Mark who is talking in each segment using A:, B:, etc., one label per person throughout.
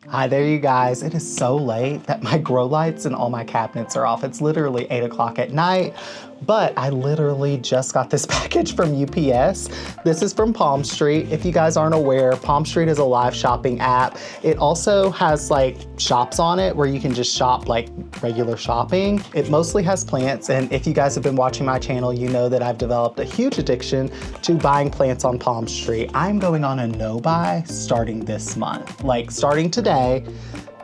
A: Hi there, you guys. It is so late that my grow lights and all my cabinets are off. It's literally 8 o'clock at night, but I literally just got this package from UPS. This is from Palmstreet. If you guys aren't aware, Palmstreet is a live shopping app. It also has like shops on it where you can just shop like regular shopping. It mostly has plants, and if you guys have been watching my channel, you know that I've developed a huge addiction to buying plants on Palmstreet. I'm going on a no-buy starting this month, like starting today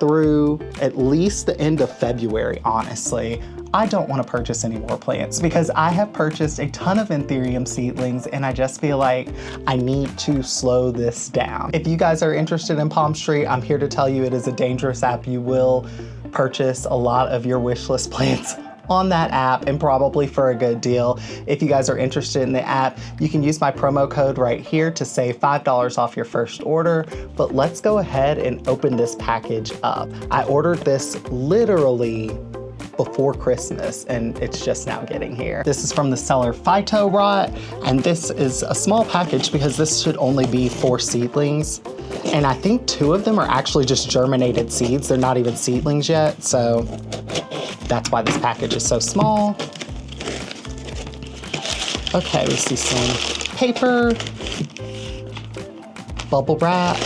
A: through at least the end of February, honestly. I don't want to purchase any more plants because I have purchased a ton of Anthurium seedlings and I just feel like I need to slow this down. If you guys are interested in Palmstreet, I'm here to tell you it is a dangerous app. You will purchase a lot of your wish list plants on that app, and probably for a good deal. If you guys are interested in the app, you can use my promo code right here to save $5 off your first order. But let's go ahead and open this package up. I ordered this literally before Christmas and it's just now getting here. This is from the seller Phytorot, and this is a small package because this should only be 4 seedlings. And I think 2 of them are actually just germinated seeds. They're not even seedlings yet, so that's why this package is so small. Okay, we see some paper, bubble wrap,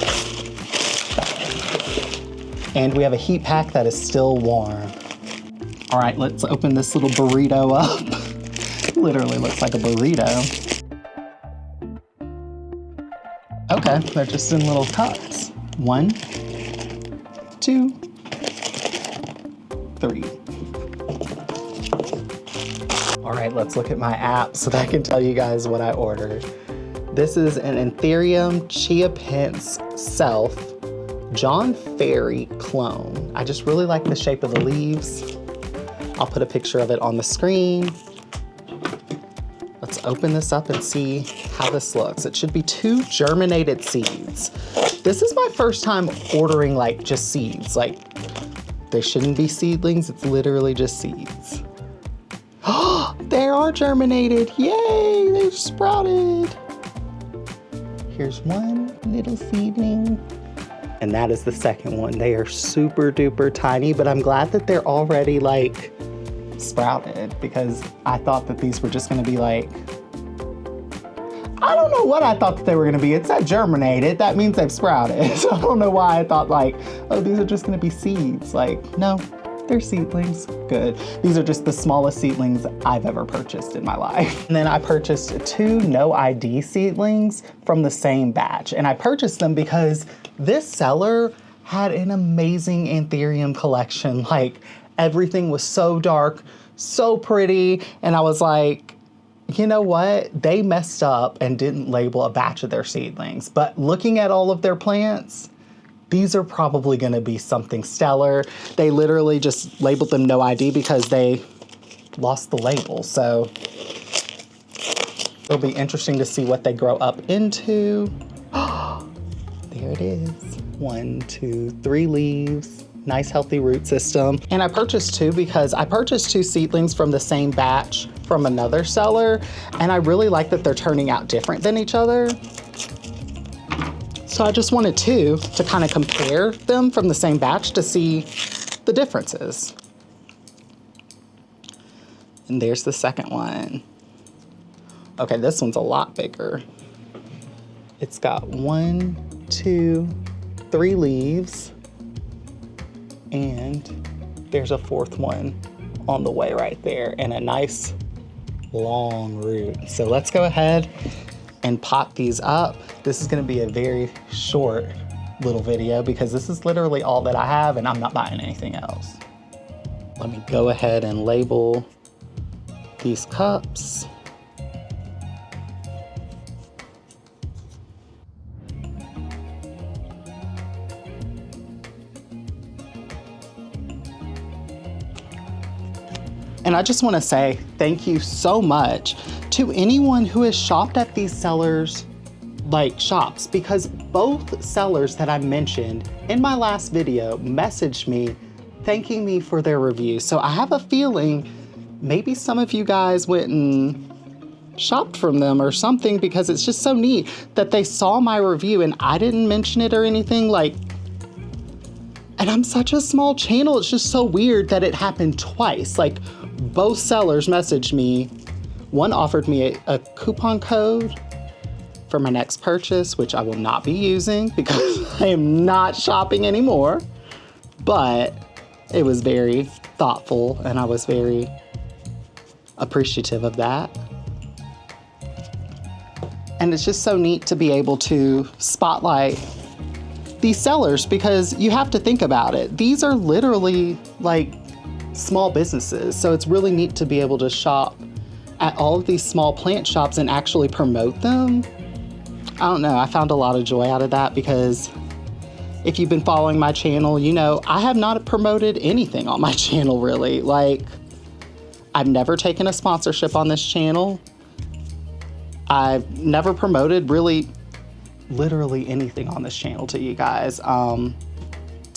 A: and we have a heat pack that is still warm. All right, let's open this little burrito up. Literally looks like a burrito. Okay, they're just in little cups. 1, 2, 3. All right, let's look at my app so that I can tell you guys what I ordered. This is an Anthurium Chiapasense Self John Fairey clone. I just really like the shape of the leaves. I'll put a picture of it on the screen. Let's open this up and see how this looks. It should be 2 germinated seeds. This is my first time ordering like just seeds. Like, they shouldn't be seedlings, it's literally just seeds. Oh, they are germinated, yay, they've sprouted. Here's one little seedling. And that is the second one. They are super duper tiny, but I'm glad that they're already like sprouted because I thought that these were just gonna be like, I don't know what I thought that they were gonna be. It said germinated, that means they've sprouted. So I don't know why I thought like, oh, these are just gonna be seeds. Like, no, they're seedlings, good. These are just the smallest seedlings I've ever purchased in my life. And then I purchased 2 NOID seedlings from the same batch. And I purchased them because this seller had an amazing Anthurium collection. Like, everything was so dark, so pretty. And I was like, you know what? They messed up and didn't label a batch of their seedlings. But looking at all of their plants, these are probably gonna be something stellar. They literally just labeled them no ID because they lost the label. So it'll be interesting to see what they grow up into. There it is. 1, 2, 3 leaves. Nice healthy root system. And I purchased 2 because I purchased 2 seedlings from the same batch from another seller. And I really like that they're turning out different than each other. So I just wanted 2 to kind of compare them from the same batch to see the differences. And there's the second one. Okay, this one's a lot bigger. It's got 1, 2, 3 leaves. And there's a 4th one on the way right there and a nice long root. So let's go ahead and pot these up. This is gonna be a very short little video because this is literally all that I have and I'm not buying anything else. Let me go ahead and label these cups. And I just wanna say thank you so much to anyone who has shopped at these sellers like shops, because both sellers that I mentioned in my last video messaged me thanking me for their review. So I have a feeling maybe some of you guys went and shopped from them or something, because it's just so neat that they saw my review and I didn't mention it or anything. Like, And I'm such a small channel. It's just so weird that it happened twice. Like, both sellers messaged me. One offered me a coupon code for my next purchase, which I will not be using because I am not shopping anymore. But it was very thoughtful and I was very appreciative of that. And it's just so neat to be able to spotlight these sellers because you have to think about it. These are literally like small businesses. So it's really neat to be able to shop at all of these small plant shops and actually promote them. I don't know, I found a lot of joy out of that because if you've been following my channel, you know, I have not promoted anything on my channel really. Like, I've never taken a sponsorship on this channel. I've never promoted really literally anything on this channel to you guys. To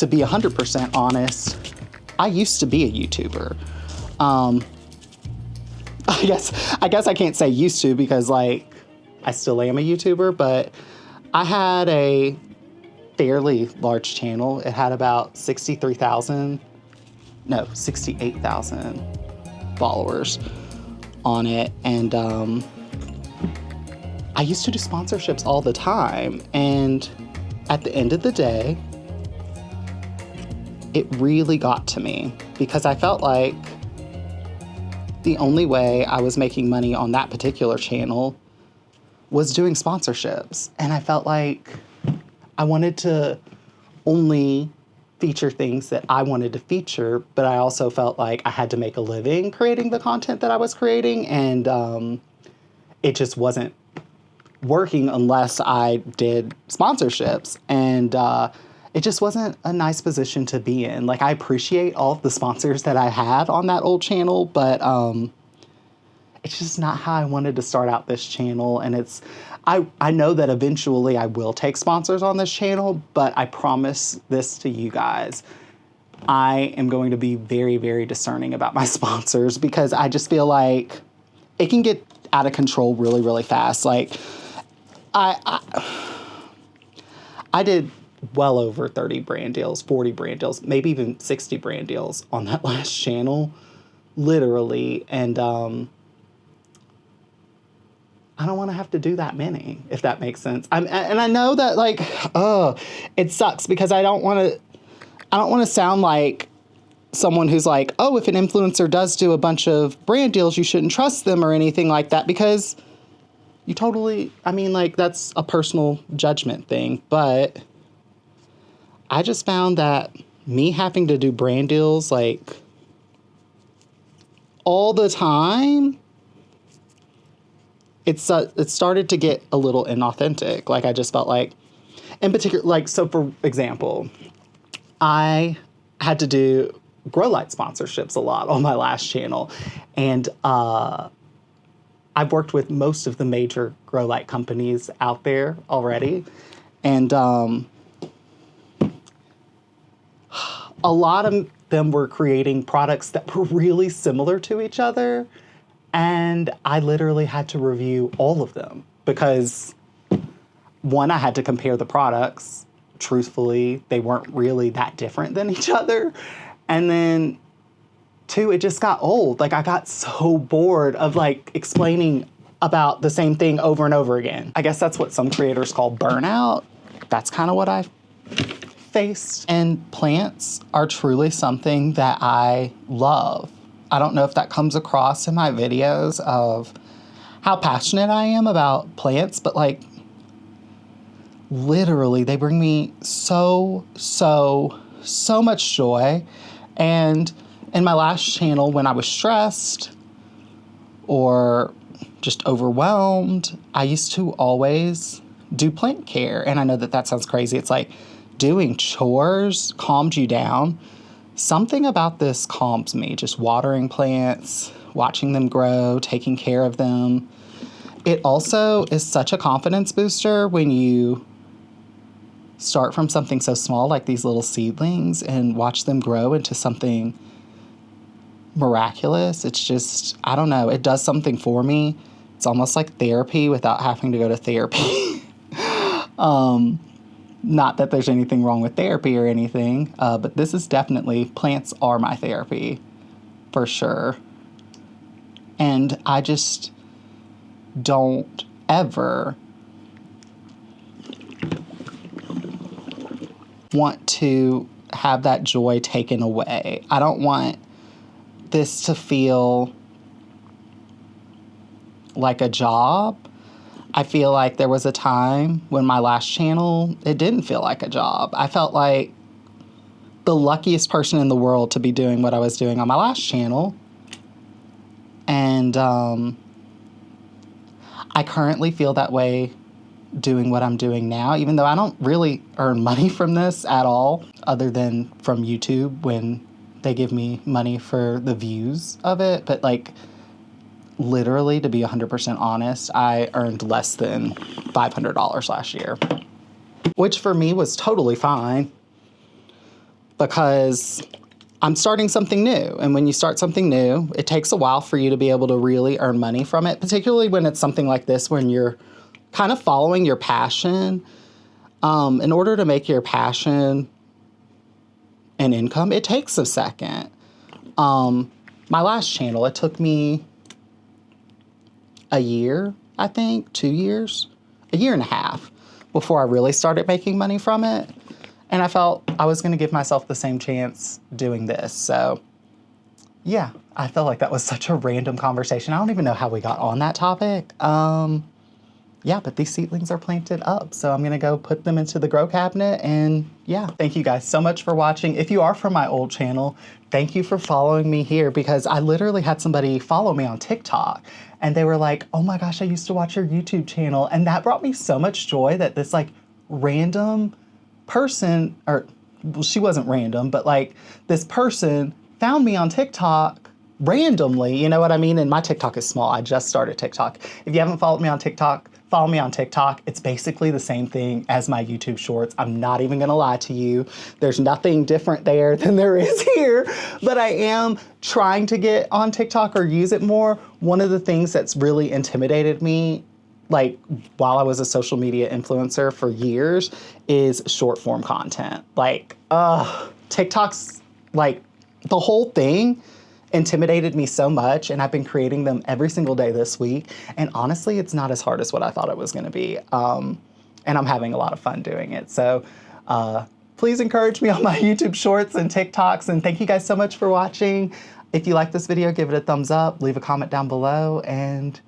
A: be 100% honest, I used to be a YouTuber. I guess I can't say used to because like I still am a YouTuber, but I had a fairly large channel. It had about 68,000 followers on it. And I used to do sponsorships all the time. And at the end of the day, it really got to me because I felt like the only way I was making money on that particular channel was doing sponsorships. And I felt like I wanted to only feature things that I wanted to feature, but I also felt like I had to make a living creating the content that I was creating. And it just wasn't working unless I did sponsorships. And it just wasn't a nice position to be in. Like, I appreciate all of the sponsors that I had on that old channel, but it's just not how I wanted to start out this channel. And I know that eventually I will take sponsors on this channel, but I promise this to you guys. I am going to be very, very discerning about my sponsors because I just feel like it can get out of control really, really fast. Like, I did well over 30 brand deals, 40 brand deals, maybe even 60 brand deals on that last channel, literally. And I don't want to have to do that many, if that makes sense. And I know that, like, it sucks because I don't want to sound like someone who's like, oh, if an influencer does do a bunch of brand deals, you shouldn't trust them or anything like that, because you totally, I mean, like, that's a personal judgment thing. But I just found that me having to do brand deals, like, all the time, it started to get a little inauthentic. Like, I just felt like, in particular, like, so for example, I had to do grow light sponsorships a lot on my last channel. And I've worked with most of the major grow light companies out there already. And a lot of them were creating products that were really similar to each other. And I literally had to review all of them because, one, I had to compare the products. Truthfully, they weren't really that different than each other. And then, two, it just got old. Like, I got so bored of, like, explaining about the same thing over and over again. I guess that's what some creators call burnout. That's kind of what I faced. And plants are truly something that I love. I don't know if that comes across in my videos of how passionate I am about plants, but, like, literally, they bring me so much joy. And in my last channel, when I was stressed or just overwhelmed, I used to always do plant care. And I know that sounds crazy. It's like doing chores calmed you down. Something about this calms me. Just watering plants, watching them grow, taking care of them. It also is such a confidence booster when you start from something so small like these little seedlings and watch them grow into something miraculous. It's just, I don't know, it does something for me. It's almost like therapy without having to go to therapy. Not that there's anything wrong with therapy or anything, but this is definitely, plants are my therapy, for sure. And I just don't ever want to have that joy taken away. I don't want this to feel like a job. I feel like there was a time when my last channel, it didn't feel like a job. I felt like the luckiest person in the world to be doing what I was doing on my last channel. And I currently feel that way doing what I'm doing now, even though I don't really earn money from this at all, other than from YouTube when they give me money for the views of it. But like, literally, to be 100% honest, I earned less than $500 last year, which for me was totally fine because I'm starting something new. And when you start something new, it takes a while for you to be able to really earn money from it, particularly when it's something like this, when you're kind of following your passion. In order to make your passion an income, it takes a second. My last channel, it took me a year, I think, 2 years, a year and a half before I really started making money from it. And I felt I was going to give myself the same chance doing this. So yeah, I felt like that was such a random conversation. I don't even know how we got on that topic. Yeah, but these seedlings are planted up, so I'm gonna go put them into the grow cabinet. And yeah, thank you guys so much for watching. If you are from my old channel, thank you for following me here, because I literally had somebody follow me on TikTok and they were like, oh my gosh, I used to watch your YouTube channel. And that brought me so much joy that this like random person, or well, she wasn't random, but like this person found me on TikTok randomly, you know what I mean? And my TikTok is small. I just started TikTok. If you haven't followed me on TikTok, follow me on TikTok. It's basically the same thing as my YouTube shorts. I'm not even gonna lie to you. There's nothing different there than there is here, but I am trying to get on TikTok or use it more. One of the things that's really intimidated me, like while I was a social media influencer for years, is short form content. Like, TikTok's like, the whole thing intimidated me so much, and I've been creating them every single day this week. And honestly, it's not as hard as what I thought it was gonna be. And I'm having a lot of fun doing it. So please encourage me on my YouTube shorts and TikToks. And thank you guys so much for watching. If you like this video, give it a thumbs up, leave a comment down below. And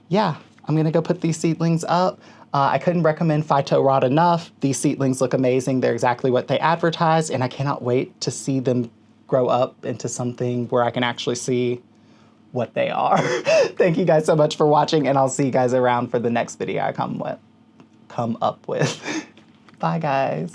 A: yeah, I'm gonna go put these seedlings up. I couldn't recommend Phytorot enough. These seedlings look amazing. They're exactly what they advertise, and I cannot wait to see them grow up into something where I can actually see what they are. Thank you guys so much for watching, and I'll see you guys around for the next video I come up with. Bye guys.